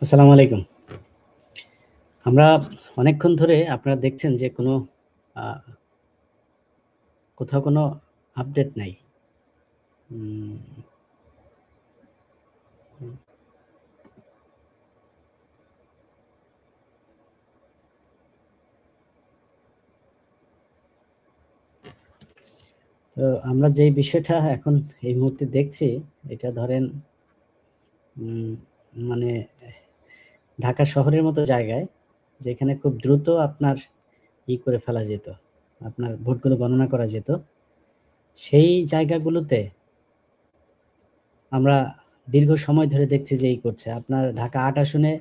আসসালামু আলাইকুম। আমরা অনেকক্ষণ ধরে আপনারা দেখছেন যে আ কোথাও কোনো আপডেট নাই। উম হুম, তো আমরা যেই বিষয়টা এখন এই মুহূর্তে দেখছি, এটা ধরেন উম মানে ঢাকা শহরের মতো জায়গায়, যেখানে খুব দ্রুত আপনার করে ফেলা যেত। আপনার ভোটগুলো গণনা করা যেত। সেই জায়গাগুলোতে আমরা দীর্ঘ সময় ধরে দেখছি যে করছে। আপনার ঢাকা ৮ আসনে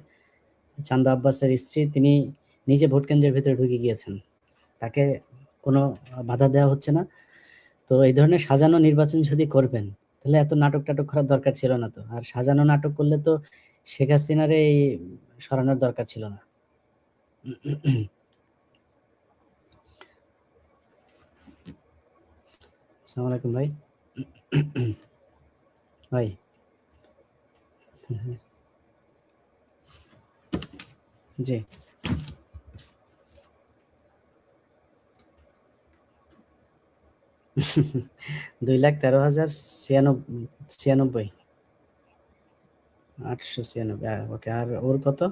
চান্দা আব্বাসের স্ত্রী তিনি নিজে ভোট কেন্দ্রের ভেতরে ঢুকে গিয়েছেন। তাকে কোনো বাধা দেওয়া হচ্ছে না। তো এই ধরনের সাজানো নির্বাচন যদি করবেন, তাহলে এত নাটক-টাটক করার দরকার ছিল না তো। আর সাজানো নাটক করলে তো শেখ হাসিনার এই সরানোর দরকার ছিল না। আসসালামু আলাইকুম ভাই। ভাই। 2,13,96 896 ওকে। আর ওর কত?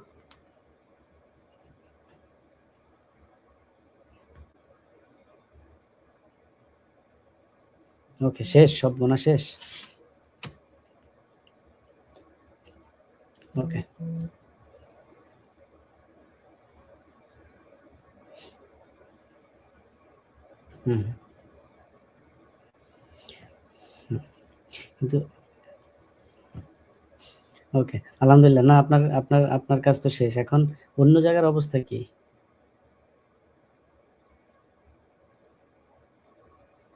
ওকে, শেষ, সব গোনা শেষ? ওকে। হুম, হুম। কিন্তু ওকে, আলহামদুলিল্লাহ। না, আপনার আপনার আপনার কাজ তো শেষ। এখন অন্য জায়গার অবস্থা কি?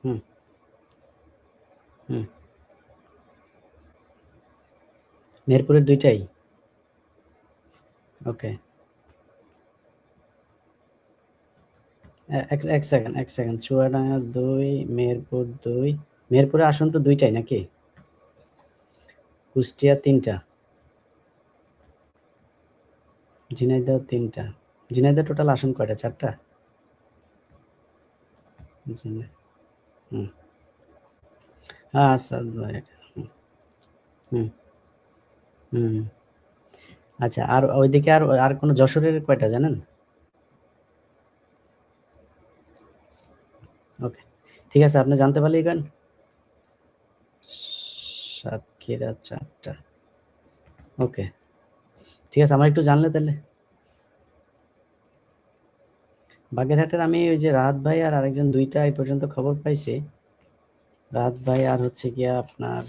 হুম, হুম। মেহেরপুরের ২ টাই? ওকে। এক সেকেন্ড, ১ সেকেন্ড। চুয়াডাঙ্গা ২, মেহেরপুর ২। মেহেরপুরের আসন তো ২ টাই নাকি? কুষ্টিয়া ৩ টা, ঝিনাইদহ ৩ টা। ঝিনাইদহ টোটাল আসন কয়টা? ৪ টা? ঝিনাই হুম। আচ্ছা, হুম, হুম, হুম। আচ্ছা, আর ওইদিকে আর কোনো যশোরের কয়টা জানেন? ওকে। ঠিক আছে, আপনি জানতে পারলেই করেন। সাতক্ষীরা ৪ টা। ওকে। ঠিক আছে, আমার একটু জানলে তাহলে। বাগেরহাটের আমি ওই যে রাহাত ভাই আর আরেকজন ২ টা এই পর্যন্ত খবর পাইছি। রাহাত ভাই আর হচ্ছে গিয়া আপনার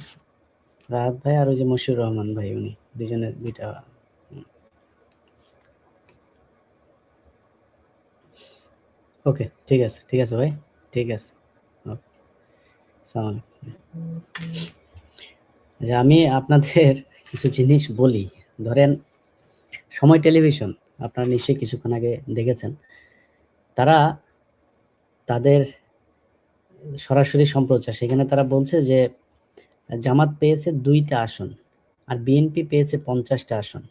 রাহাত ভাই আর ওই যে মশিউর রহমান ভাই, উনি ২ জনের ২ টা। ওকে, ঠিক আছে ভাই। ঠিক আছে। ওকে, সালাম আলাইকুম। যে আমি আপনাদের কিছু জিনিস বলি। ধরেন সময় টেলিভিশন, আপনারা নিশ্চয়ই কিছুক্ষণ আগে দেখেছেন। তারা তাদের সরাসরি সম্প্রচার, সেখানে তারা বলছে যে জামাত পেয়েছে ২ টা আসন আর বিএনপি পেয়েছে ৫০ টা আসন।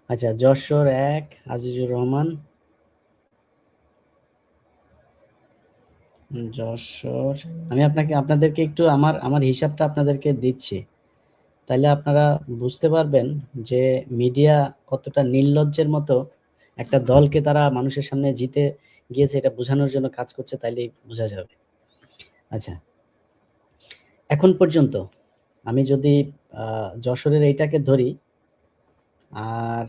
আচ্ছা, যশোর ১, আজিজুর রহমান। যশোর, আমি আপনাদেরকে একটু আমার হিসাবটা আপনাদেরকে দিচ্ছি। তাইলে আপনারা বুঝতে পারবেন যে মিডিয়া কতটা নির্লজ্জের মতো একটা দলকে তারা মানুষের সামনে জিতে গিয়েছে এটা বোঝানোর জন্য কাজ করছে, তাইলেই বোঝা যাবে। আচ্ছা, এখন পর্যন্ত আমি যদি যশোরের এইটাকে ধরি, আর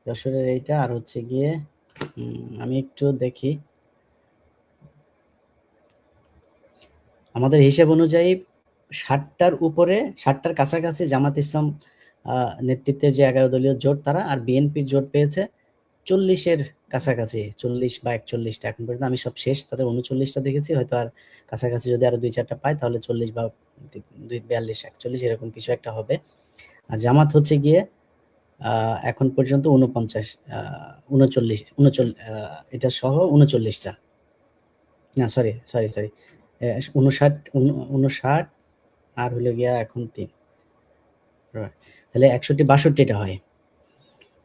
যশোরের এইটা আর হচ্ছে গিয়ে আমি একটু দেখি। আমাদের হিসেব অনুযায়ী ৬০ টার উপরে, ৬০ টার কাছাকাছি জামাত ইসলাম নেতৃত্বের যে ১১ দলীয় জোট তারা, আর বিএনপির জোট পেয়েছে ৪০ এর কাছাকাছি, ৪০ বা ৪১ টা। এখন পর্যন্ত আমি সব শেষ তাদের ৩৯ টা দেখেছি। হয়তো আর কাছাকাছি যদি আরো ২-৪ টা পাই তাহলে ৪০ বা ৪২, ৪১ এরকম কিছু একটা হবে। আর জামাত হচ্ছে গিয়ে এখন পর্যন্ত ৪৯, ৩৯, ৩৯, এটা সহ ৩৯ টা। না, সরি। ৫৯, ৫৯ আর হলো গিয়া এখন ৩। তাহলে 61-62টা হয়।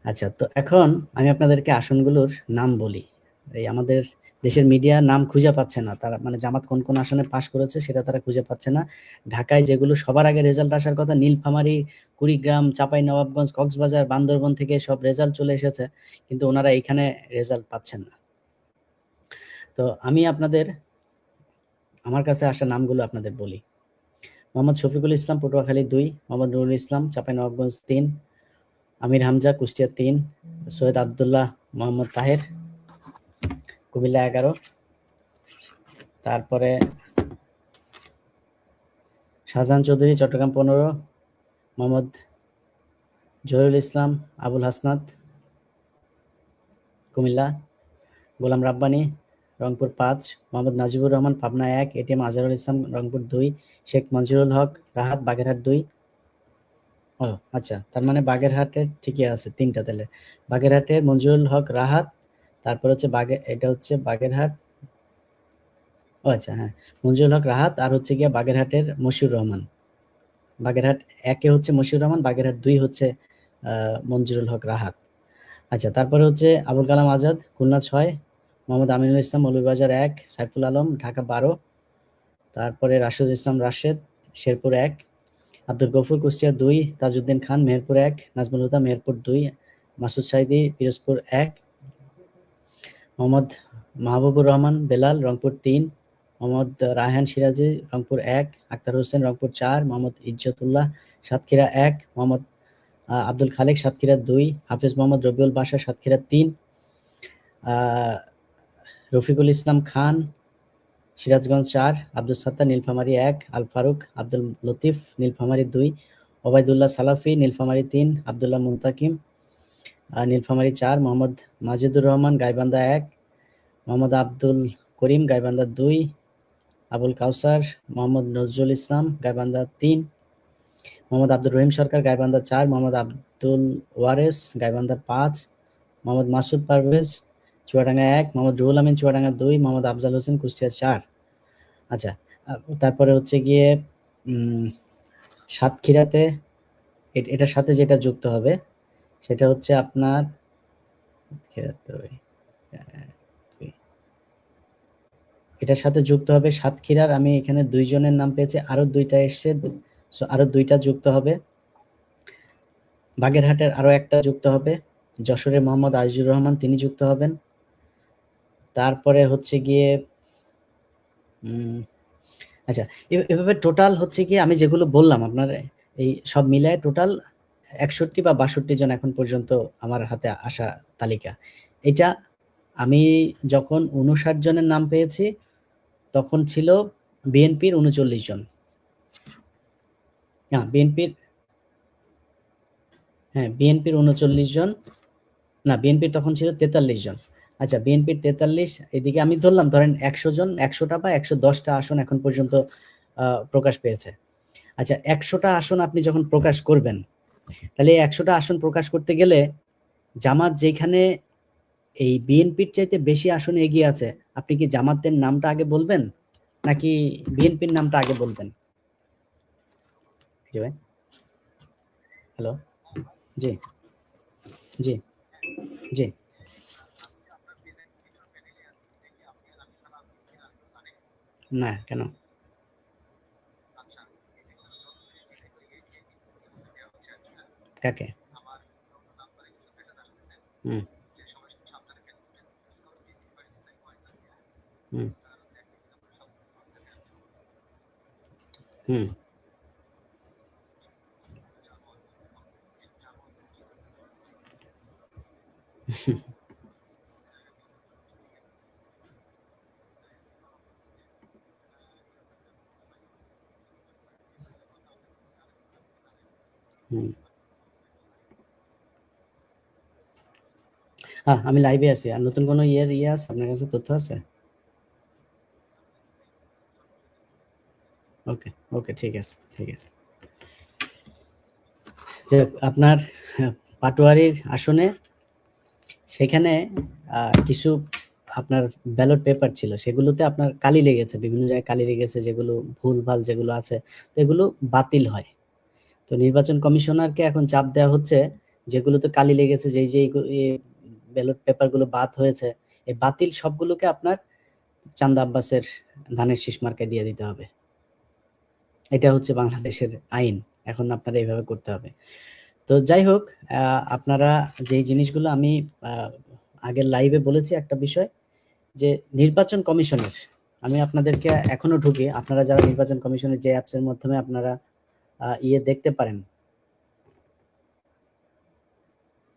আচ্ছা, তো এখন আমি আপনাদেরকে আসনগুলোর নাম বলি। এই আমাদের দেশের মিডিয়া নাম খুঁজে পাচ্ছে না। তারা মানে জামাত কোন, কোন আসনে পাস করেছে সেটা তারা খুঁজে পাচ্ছে না। ঢাকায় যেগুলো সবার আগে রেজাল্ট আসার কথা, নীলফামারী, কুড়িগ্রাম, চাঁপাইনবাবগঞ্জ, কক্সবাজার, বান্দরবন থেকে সব রেজাল্ট চলে এসেছে। কিন্তু ওনারা এইখানে রেজাল্ট পাচ্ছেন না। তো আমি আমার কাছে আসা নামগুলো আপনাদের বলি। মোহাম্মদ শফিকুল ইসলাম, পটুয়াখালী 2, মোহাম্মদ নুরুল ইসলাম, চাঁপাইনবাবগঞ্জ 3, আমির হামজা, কুষ্টিয়া 3, সৈয়দ আব্দুল্লাহ মোহাম্মদ তাহের, কুমিল্লা 11, তারপরে শাহজাহান চৌধুরী, চট্টগ্রাম 15, মোহাম্মদ জহিরুল ইসলাম, আবুল হাসনাত, কুমিল্লা, গোলাম রাব্বানী, রংপুর 5, মোহাম্মদ নাজিবুর রহমান, পাবনা 1, এটিএম আজহারুল ইসলাম, রংপুর 2, শেখ মঞ্জুরুল হক, রাহাত, বাগেরহাট 2। ও আচ্ছা, তার মানে বাগেরহাটের ঠিকই আছে 3টা তাহলে। বাগেরহাটের মঞ্জুরুল হক, রাহাত, তারপর হচ্ছে এটা হচ্ছে বাগেরহাট। ও আচ্ছা, হ্যাঁ, মঞ্জুরুল হক, রাহাত, আর হচ্ছে গিয়ে বাগেরহাটের মশিউর রহমান। বাগেরহাট 1-এ হচ্ছে মশিউর রহমান, বাগেরহাট 2 হচ্ছে মঞ্জুরুল হক, রাহাত। আচ্ছা, তারপরে হচ্ছে আবুল কালাম আজাদ, খুলনা 6, মোহাম্মদ আমিনুল ইসলাম, মৌলভীবাজার 1, সাইফুল আলম, ঢাকা 12, তারপরে রাশেদুল ইসলাম, রাশেদ, শেরপুর 1, আব্দুল গফুর, কুষ্টিয়া 2, তাজউদ্দিন খান, মেহেরপুর 1, নাজমুল হুদা, মেহেরপুর 2, মাসুদ সাইদি, পিরোজপুর 1, মোহাম্মদ মাহবুবুর রহমান, বেলাল, রংপুর 3, মোহাম্মদ রায়হান সিরাজি, রংপুর 1, আক্তার হোসেন, রংপুর 4, মোহাম্মদ ইজ্জতুল্লাহ, সাতক্ষীরা 1, মোহাম্মদ আব্দুল খালেক, সাতক্ষীরা 2, হাফেজ মোহাম্মদ রবিউল বাশা, সাতক্ষীরা 3, রফিকুল ইসলাম খান, সিরাজগঞ্জ 4, আব্দুল সাত্তার, নীলফামারী 1, আল ফারুক আব্দুল লতিফ, নীলফামারী 2, ওবায়দুল্লাহ সালাফি, নীলফামারী 3, আব্দুল্লাহ মুনতাকিম, নীলফামারী 4, মোহাম্মদ মাজিদুর রহমান, গাইবান্ধা 1, মোহাম্মদ আব্দুল করিম, গাইবান্ধা 2, আবুল কাউসার, মোহাম্মদ নজরুল ইসলাম, গাইবান্ধা 3, মোহাম্মদ আব্দুর রহিম সরকার, গাইবান্ধা 4, মোহাম্মদ আব্দুল ওয়ারেস, গাইবান্ধা 5, মোহাম্মদ মাসুদ পারভেজ, চুয়াডাঙ্গা 1, মোহাম্মদ রুহুল আমিন, চুয়াডাঙ্গা 2, মোহাম্মদ আফজাল হোসেন, কুষ্টিয়া 4। আচ্ছা, তারপরে হচ্ছে গিয়ে সাতক্ষীরাতে এটার সাথে যেটা যুক্ত হবে সেটা হচ্ছে আপনার এটার সাথে যুক্ত হবে সাতক্ষীরার, আমি এখানে 2 জনের নাম পেয়েছি, আরো 2টা এসছে, আরো 2টা যুক্ত হবে। বাগেরহাটের আরো একটা যুক্ত হবে, যশোরের মোহাম্মদ আজিজুর রহমান, তিনি যুক্ত হবেন। তারপরে হচ্ছে গিয়ে আচ্ছা, এভাবে টোটাল হচ্ছে কি আমি যেগুলো বললাম আপনার এই সব মিলায় টোটাল 61 বা 62 জন এখন পর্যন্ত আমার হাতে আসা তালিকা। এটা আমি যখন 59 জনের নাম পেয়েছি তখন ছিল বিএনপির 39 জন। না, বিএনপির 39 জন। না, বিএনপির তখন ছিল 43 জন। আচ্ছা, বিএনপির 43, এদিকে আমি ধরেন 100 জন, 100টা বা 110টা আসন এখন পর্যন্ত প্রকাশ পেয়েছে। আচ্ছা, 100টা আসন আপনি যখন প্রকাশ করবেন, তাহলে 100টা আসন প্রকাশ করতে গেলে জামাত যেখানে এই বিএনপির চাইতে বেশি আসনে এগিয়ে আছে, আপনি কি জামাতের নামটা আগে বলবেন নাকি বিএনপির নামটা আগে বলবেন? জি ভাই, হ্যালো, জি জি জি। না, কেন? কাকে? হুম হুম হুম হুম। হ্যাঁ, আমি লাইভে আছি। আর নতুন কোনো ইয়ে আছে আপনার কাছে, তথ্য আছে? ওকে ওকে, ঠিক আছে ঠিক আছে। যে আপনার পাটোয়ারির আসনে সেখানে কিছু আপনার ব্যালট পেপার ছিল, সেগুলোতে আপনার কালি লেগেছে, বিভিন্ন জায়গায় কালি লেগেছে, যেগুলো ভুলভাল যেগুলো আছে, তো এগুলো বাতিল হয়। তো নির্বাচন কমিশনারকে এখন চাপ দেওয়া হচ্ছে যেগুলোতে কালি লেগেছে, যে ব্যালট পেপারগুলো বাদ হয়েছে, এই বাতিল সবগুলোকে আপনার চান্দা আব্বাসের ধানের শীষ মার্কায় দিয়ে দিতে হবে। এটা হচ্ছে বাংলাদেশের আইন, এখন আপনারা এইভাবে করতে হবে। তো যাই হোক, আপনারা যেই জিনিসগুলো আমি আগের লাইভে বলেছি একটা বিষয়, যে নির্বাচন কমিশনের, আমি আপনাদেরকে এখনো ঢুকি, আপনারা যারা নির্বাচন কমিশনের যে অ্যাপসের মাধ্যমে আপনারা দেখতে পারেন,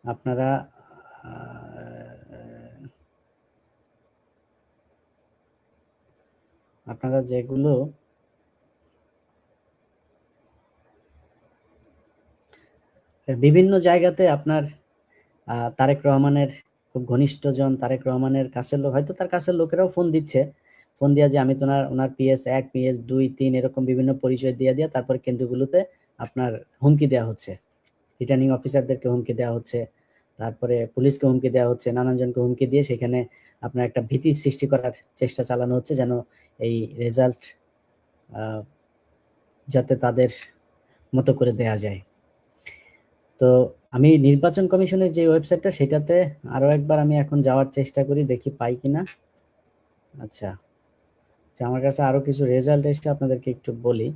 আপনারা আপনারা যেগুলো বিভিন্ন জায়গাতে আপনার তারেক রহমানের খুব ঘনিষ্ঠজন, তারেক রহমানের কাছের লোক, হয়তো তার কাছের লোকেরাও ফোন দিচ্ছে, ফোন দিয়া যে আমি তো ওনার PS1, PS2, 3 এরকম বিভিন্ন পরিচয় দিয়ে তারপর কেন্দ্রগুলোতে আপনার হুমকি দেওয়া হচ্ছে, রিটার্নিং অফিসারদেরকে হুমকি দেওয়া হচ্ছে, তারপরে পুলিশকে হুমকি দেওয়া হচ্ছে, নানানজনকে হুমকি দিয়ে সেখানে আপনার একটা ভীতি সৃষ্টি করার চেষ্টা চালানো হচ্ছে, যেন এই রেজাল্ট যাতে তাদের মতো করে দেয়া যায়। তো আমি নির্বাচন কমিশনের যে ওয়েবসাইটটা, সেটাতে আরো একবার আমি এখন যাওয়ার চেষ্টা করি, দেখি পাই কিনা। আচ্ছা, আমার কাছে আরো কিছু রেজাল্ট এসে আপনাদেরকে একটু বলি।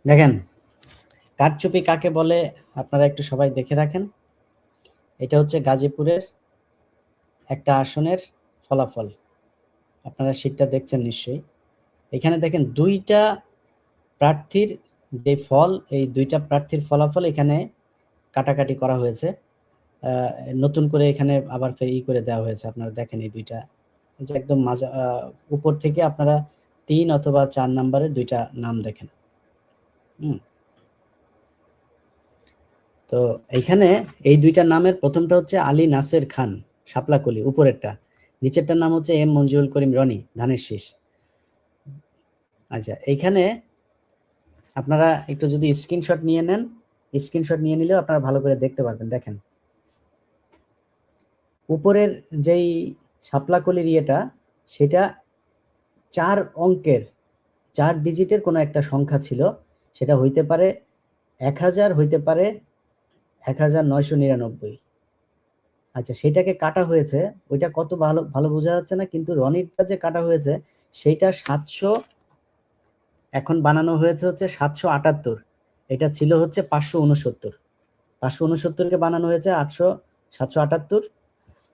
দেখেন, কারচুপি কাকে বলে আপনারা একটু সবাই দেখে রাখেন। এটা হচ্ছে গাজীপুরের একটা আসনের ফলাফল, আপনারা শীটটা দেখছেন নিশ্চয়ই। এখানে দেখেন দুইটা প্রার্থীর যে ফল, এই দুইটা প্রার্থীর ফলাফল এখানে কাটাকাটি করা হয়েছে, নতুন করে এখানে আবার ফের করে দেওয়া হয়েছে। আপনারা দেখেন এই দুইটা, যে একদম উপর থেকে আপনারা 3 অথবা 4 নাম্বারের দুইটা নাম দেখেন। তো এইখানে এই দুইটা নামের প্রথমটা হচ্ছে আলী নাসের খান শাপলাকলি, উপরেরটা, নিচেরটার নাম হচ্ছে M মঞ্জুরুল করিম রনি ধানের শীষ। আচ্ছা, এইখানে আপনারা একটু যদি স্ক্রিনশট নিয়ে নেন, স্ক্রিনশট নিয়ে নিলেও আপনারা ভালো করে দেখতে পারবেন। দেখেন উপরের যেই শাপলাকলির ইয়েটা, সেটা 4 অঙ্কের 4 ডিজিটের কোনো একটা সংখ্যা ছিল, সেটা হইতে পারে 1000, হইতে পারে 1999। আচ্ছা, সেটাকে কাটা হয়েছে, ওইটা কত ভালো ভালো বোঝা যাচ্ছে না, কিন্তু রনিরটা যে কাটা হয়েছে সেইটা 700, এখন বানানো হয়েছে হচ্ছে 778, এটা ছিল হচ্ছে 569, 569কে বানানো হয়েছে 778,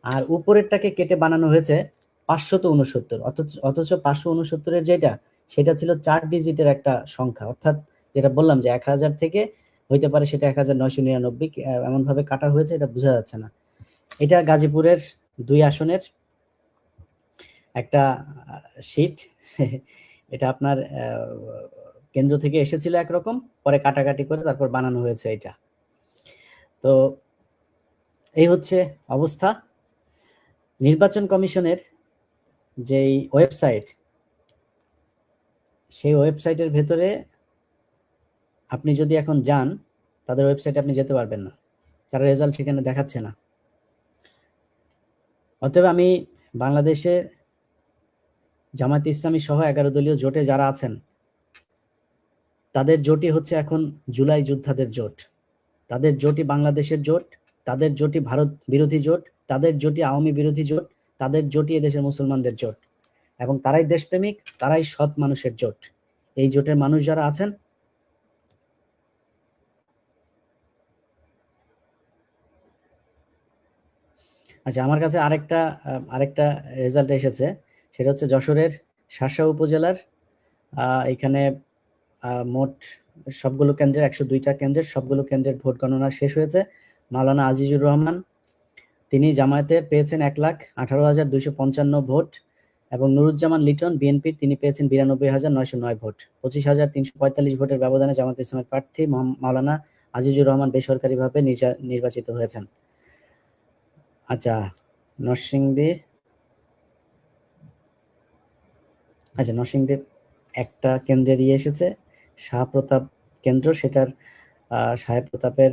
আর উপরেরটাকে কেটে বানানো হয়েছে 569। অথচ 569-এর যেটা, সেটা ছিল 4 ডিজিটের একটা সংখ্যা, অর্থাৎ যেটা বললাম যে 1000 থেকে হইতে পারে সেটা 1999, এমন ভাবে কাটা হয়েছে, এটা বোঝা যাচ্ছে না। এটা গাজীপুরের 2 আসনের একটা শীট। এটা আপনার কেন্দ্র থেকে এসেছিল একরকম, পরে কাটাকাটি করে তারপর বানানো হয়েছে এটা। তো এই হচ্ছে অবস্থা। নির্বাচন কমিশনের যেই ওয়েবসাইট, সেই ওয়েবসাইটের ভেতরে আপনি যদি এখন যান, তাদের ওয়েবসাইটে আপনি যেতে পারবেন না, তারা রেজাল্ট সেখানে দেখাচ্ছে না। অতএব আমি বাংলাদেশের জামায়াতে ইসলামী সহ 11 দলীয় জোটে যারা আছেন, তাদের জোটই হচ্ছে এখন জুলাই যোদ্ধাদের জোট, তাদের জোটই বাংলাদেশের জোট, তাদের জোটই ভারত বিরোধী জোট, তাদের জোটই আওয়ামী বিরোধী জোট, তাদের জোটই এদেশের মুসলমানদের জোট, এবং তারাই দেশপ্রেমিক, তারাই সৎ মানুষের জোট। এই জোটের মানুষ যারা আছেন, আচ্ছা, আমার কাছে আরেকটা রেজাল্ট এসেছে, সেটা হচ্ছে যশোরের শার্শা উপজেলার এখানে মোট সবগুলো কেন্দ্রের 102টা কেন্দ্রের সবগুলো কেন্দ্রের ভোট গণনা শেষ হয়েছে। মাওলানা আজিজুর রহমান, তিনি জামায়াতের পেয়েছেন 1,18,255 ভোট, এবং নুরুজ্জামান লিটন বিএনপির, তিনি পেয়েছেন 92,909 ভোট। 25,345 ভোটের ব্যবধানে জামায়াতে ইসলামের প্রার্থী মাওলানা আজিজুর রহমান বেসরকারিভাবে নির্বাচিত হয়েছেন। আচ্ছা, নরসিংদী একটা কেন্দ্রের এসেছে, শাহপ্রতাপ কেন্দ্র, সেটার সাহেব প্রতাপের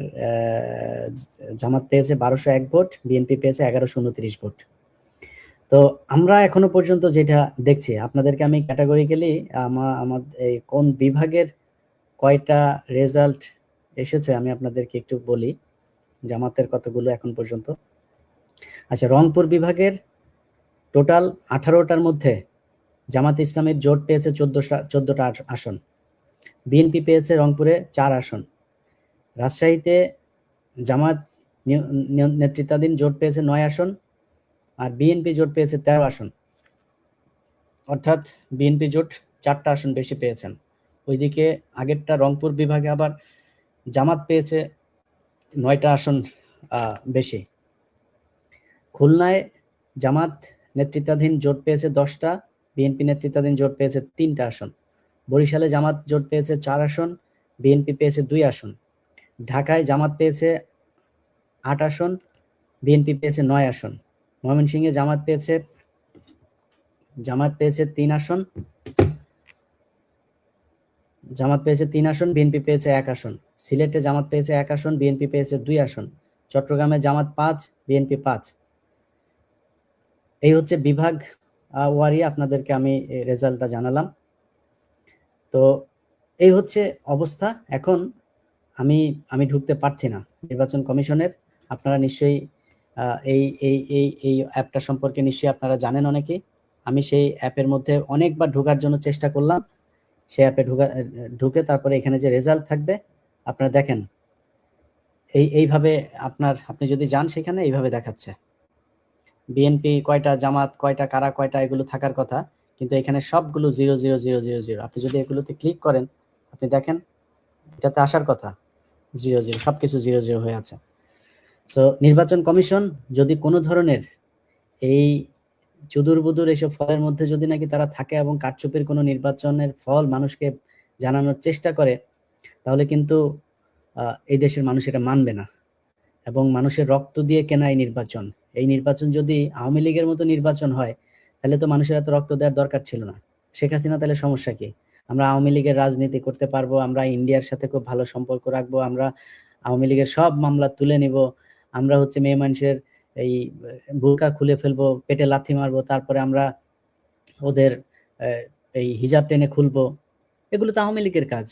জামাত পেয়েছে 1201 ভোট, বিএনপি পেয়েছে 1129 ভোট। তো আমরা এখনো পর্যন্ত যেটা দেখছি, আপনাদেরকে আমি ক্যাটাগরিক্যালি আমার এই কোন বিভাগের কয়টা রেজাল্ট এসেছে আমি আপনাদেরকে একটু বলি, জামাতের কতগুলো এখন পর্যন্ত। আচ্ছা, রংপুর বিভাগের টোটাল 18টার মধ্যে জামাত ইসলামের জোট পেয়েছে 14টা আসন, বিএনপি পেয়েছে রংপুরে 4 আসন, রাজশাহীতে জামাত নেতৃত্বাধীন জোট পেয়েছে 9 আসন, আর বিএনপি জোট পেয়েছে 13 আসন, অর্থাৎ বিএনপি জোট 4টা আসন বেশি পেয়েছেন। ওইদিকে আগেরটা রংপুর বিভাগে আবার জামাত পেয়েছে 9টা আসন বেশি। খুলনায় জামাত নেতৃত্বাধীন জোট পেয়েছে 10টা, বিএনপি নেতৃত্বাধীন জোট পেয়েছে 3টা আসন। বরিশালে জামাত জোট পেয়েছে 4 আসন, বিএনপি পেয়েছে 2 আসন। ঢাকায় জামাত পেয়েছে 8 আসন, বিএনপি পেয়েছে 9 আসন। ময়মনসিংহে জামাত পেয়েছে 3 আসন, বিএনপি পেয়েছে 1 আসন। সিলেটে জামাত পেয়েছে 1 আসন, বিএনপি পেয়েছে 2 আসন। চট্টগ্রামে জামাত 5, বিএনপি 5। এই হচ্ছে বিভাগ ওয়ারি আপনাদেরকে আমি রেজাল্টটা জানালাম। তো এই হচ্ছে অবস্থা। এখন আমি ঢুকতে পারছি না নির্বাচন কমিশনের। আপনারা নিশ্চয়ই এই অ্যাপটা সম্পর্কে নিশ্চয়ই আপনারা জানেন অনেকেই। আমি সেই অ্যাপের মধ্যে অনেকবার ঢোকার জন্য চেষ্টা করলাম। সেই অ্যাপে ঢুকে তারপরে এখানে যে রেজাল্ট থাকবে আপনারা দেখেন, এইভাবে আপনি যদি যান সেখানে এইভাবে দেখাচ্ছে বিএনপি কয়টা, জামাত কয়টা, কারা কয়টা, এগুলো থাকার কথা, কিন্তু এখানে সবগুলো 0 0 0 0 0। আপনি যদি এগুলোতে ক্লিক করেন, আপনি দেখেন এটাতে আসার কথা 0 0, সবকিছু 0 0 হয়ে আছে। সো নির্বাচন কমিশন যদি কোনো ধরনের এই চুদুর-বুদুর এসব ফলের মধ্যে যদি নাকি তারা থাকে এবং কারচুপির কোনো নির্বাচনের ফল মানুষকে জানানোর চেষ্টা করে, তাহলে কিন্তু এই দেশের মানুষ এটা মানবে না। এবং মানুষের রক্ত দিয়ে কেনা এই নির্বাচন, এই নির্বাচন যদি আওয়ামী লীগের মতো নির্বাচন হয়, তাহলে তো মানুষের এত রক্ত দেওয়ার দরকার ছিল না। শেখ হাসিনা তাহলে সমস্যা কি? আমরা আওয়ামী লীগের রাজনীতি করতে পারবো, আমরা ইন্ডিয়ার সাথে খুব ভালো সম্পর্ক রাখবো, আমরা আওয়ামী লীগের সব মামলা তুলে নিব, আমরা হচ্ছে মেয়ে মানুষের এই বোরকা খুলে ফেলবো, পেটে লাথি মারবো, তারপরে আমরা ওদের এই হিজাব টেনে খুলবো। এগুলো তো আওয়ামী লীগের কাজ।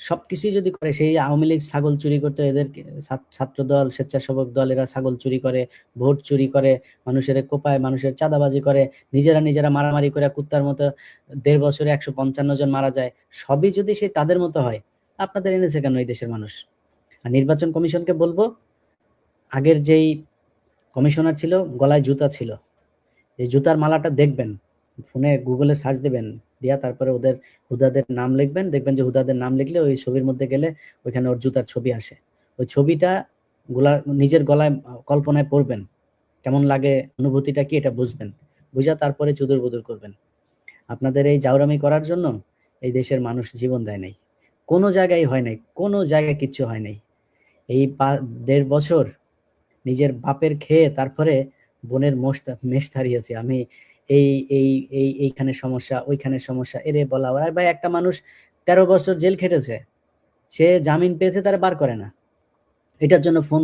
সবকিছুই যদি করে, সেই আওয়ামী লীগ ছাগল চুরি করতে, এদের ছাত্র দল, স্বেচ্ছাসেবক দল, এরা ছাগল চুরি করে, ভোট চুরি করে, মানুষের কোপায়, মানুষের চাঁদাবাজি করে, নিজেরা মারামারি করে কুত্তার মতো 1.5 বছরে 155 জন মারা যায়। সবই যদি সেই তাদের মতো হয়, আপনাদের এনেছে কেন এই দেশের মানুষ? আর নির্বাচন কমিশনকে বলবো, আগের যেই কমিশনার ছিল গলায় জুতা ছিল, এই জুতার মালাটা দেখবেন, ফোনে গুগলে সার্চ দেবেন, দিয়া তারপরে ওদের হুদাদের নাম লিখবেন, দেখবেন যে হুদাদের নাম লিখলে ওই ছবির মধ্যে গেলে ওইখানে ওর জুতার ছবি আসে। ওই ছবিটা নিজের গলায় কল্পনায় পড়বেন, কেমন লাগে, অনুভূতিটা কি, এটা বুঝবেন, বুঝা তারপরে চুদুর বুদুর করবেন। আপনাদের এই জাউরামি করার জন্য এই দেশের মানুষ জীবন দেয় নাই, কোনো জায়গায় হয় নাই, কোনো জায়গায় কিচ্ছু হয় নাই। এই 1.5 বছর নিজের বাপের খেয়ে তারপরে বোনের মেষ তাড়িয়েছি আমি। এই এই এইখানে সমস্যা, ওইখানে সমস্যা, এরে বলা, আর ভাই একটা মানুষ 13 বছর জেল খেটেছে, সে জামিন পেয়েছে, তারা বার করে না। এটার জন্য ফোন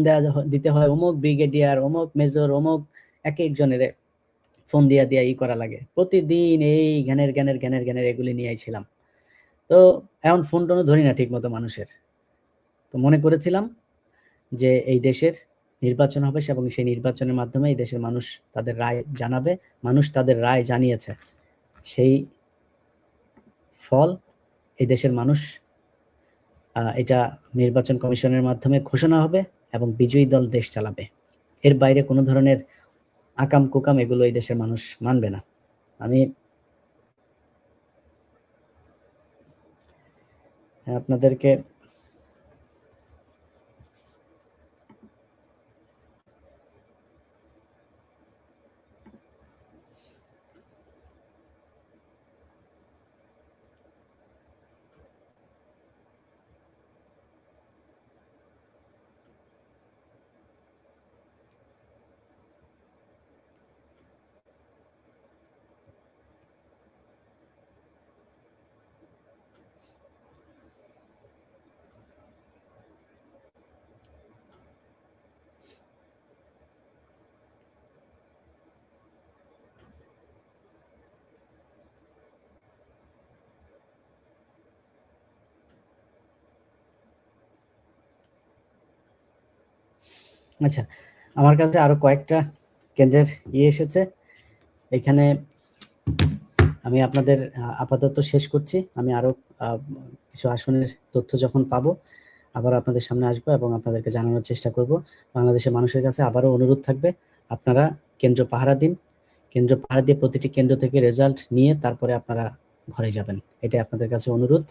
দিতে হয় অমুক ব্রিগেডিয়ার, অমুক মেজর, অমুক এক একজনের ফোন দিয়া ই করা লাগে প্রতিদিন। এই জ্ঞানের এগুলি নিয়ে ছিলাম। তো এখন ফোন টোনও ধরি না ঠিক মতো মানুষের। তো মনে করেছিলাম যে এই দেশের নির্বাচন হবে এবং সেই নির্বাচনের মাধ্যমে এই দেশের মানুষ তাদের রায় জানাবে। মানুষ তাদের রায় জানিয়েছে, সেই ফল এই দেশের মানুষ এটা নির্বাচন কমিশনের মাধ্যমে ঘোষণা হবে এবং বিজয়ী দল দেশ চালাবে। এর বাইরে কোনো ধরনের আকাম কুকাম এগুলো এই দেশের মানুষ মানবে না। আমি আপনাদেরকে আচ্ছা, আমার কাছে আরো কয়েকটা কেন্দ্রের এসেছে। এখানে আমি আপনাদের আপাতত শেষ করছি। আমি আরো কিছু আসনের তথ্য যখন পাবো আবার আপনাদের সামনে আসবো এবং আপনাদেরকে জানানোর চেষ্টা করব। বাংলাদেশের মানুষের কাছে আবারও অনুরোধ থাকবে, আপনারা কেন্দ্র পাহারা দিন। কেন্দ্র পাহারা দিয়ে প্রতিটি কেন্দ্র থেকে রেজাল্ট নিয়ে তারপরে আপনারা ঘরে যাবেন। এটাই আপনাদের কাছে অনুরোধ।